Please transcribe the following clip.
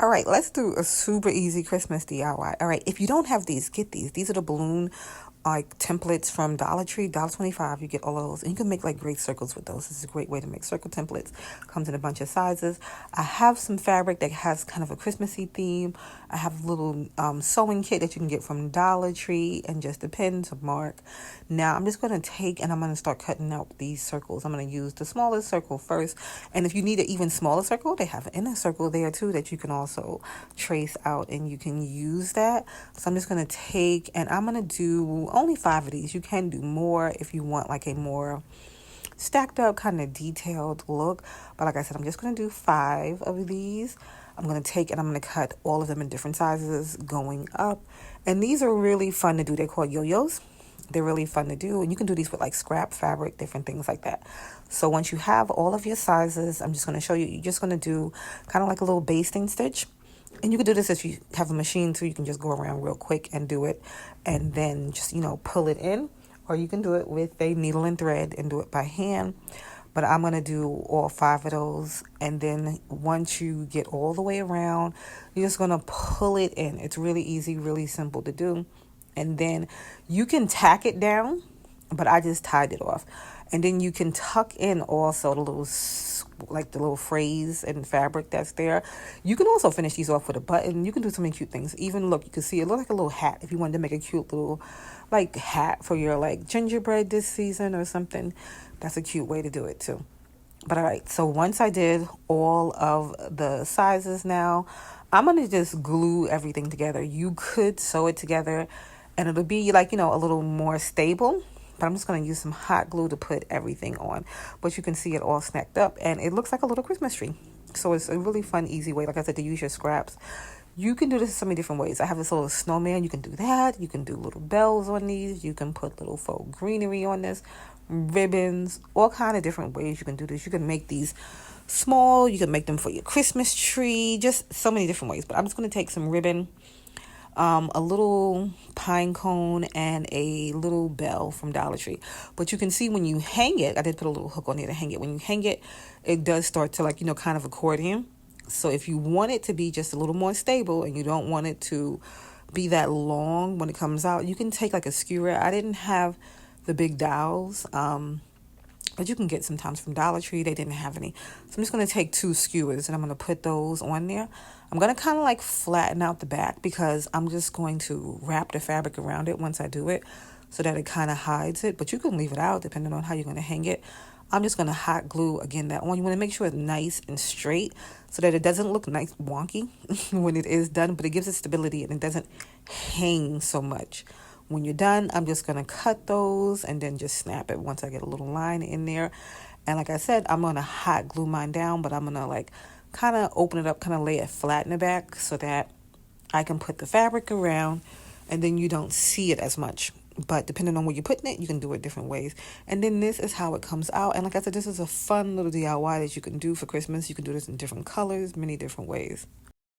All right, let's do a super easy Christmas DIY. All right, if you don't have these, get these. These are the balloon like templates from Dollar Tree, $1.25. You get all of those, and you can make like great circles with those. This is a great way to make circle templates. Comes in a bunch of sizes. I have some fabric that has kind of a Christmassy theme. I have a little sewing kit that you can get from Dollar Tree, and just a pen to mark. Now I'm just going to take and I'm going to start cutting out these circles. I'm going to use the smallest circle first, and if you need an even smaller circle, they have an inner circle there too that you can also trace out, and you can use that. So I'm just going to take and I'm going to do only 5 of these. You can do more if you want like a more stacked up kind of detailed look, but like I said, I'm just going to do 5 of these. I'm going to take and I'm going to cut all of them in different sizes going up, and these are really fun to do. They're called yo-yos. They're really fun to do, and you can do these with like scrap fabric, different things like that. So once you have all of your sizes, I'm just going to show you. You're just going to do kind of like a little basting stitch. And you can do this if you have a machine too. You can just go around real quick and do it, and then just, pull it in. Or you can do it with a needle and thread and do it by hand. But I'm going to do all 5 of those. And then once you get all the way around, you're just going to pull it in. It's really easy, really simple to do. And then you can tack it down, but I just tied it off. And then you can tuck in also the little phrase and fabric that's there. You can also finish these off with a button. You can do so many cute things. Even look, you can see it look like a little hat if you wanted to make a cute little like hat for your like gingerbread this season or something. That's a cute way to do it too. But all right, so once I did all of the sizes now, I'm going to just glue everything together. You could sew it together and it'll be like, a little more stable. But I'm just going to use some hot glue to put everything on. But you can see it all snacked up, and it looks like a little Christmas tree. So it's a really fun, easy way, like I said, to use your scraps. You can do this so many different ways. I have this little snowman. You can do that. You can do little bells on these. You can put little faux greenery on this, ribbons, all kind of different ways you can do this. You can make these small. You can make them for your Christmas tree. Just so many different ways. But I'm just going to take some ribbon, a little pine cone, and a little bell from Dollar Tree. But you can see when you hang it, I did put a little hook on there to hang it. When you hang it, it does start to kind of accordion. So if you want it to be just a little more stable and you don't want it to be that long when it comes out, you can take like a skewer. I didn't have the big dowels, but you can get sometimes from Dollar Tree. They didn't have any. So I'm just going to take 2 skewers and I'm going to put those on there. I'm going to kind of like flatten out the back because I'm just going to wrap the fabric around it once I do it so that it kind of hides it. But you can leave it out depending on how you're going to hang it. I'm just going to hot glue again that one. You want to make sure it's nice and straight so that it doesn't look nice wonky when it is done, but it gives it stability and it doesn't hang so much. When you're done, I'm just going to cut those and then just snap it once I get a little line in there. And like I said, I'm going to hot glue mine down, but I'm going to like kind of open it up, kind of lay it flat in the back so that I can put the fabric around and then you don't see it as much. But depending on where you're putting it, you can do it different ways. And then this is how it comes out. And like I said, this is a fun little DIY that you can do for Christmas. You can do this in different colors, many different ways.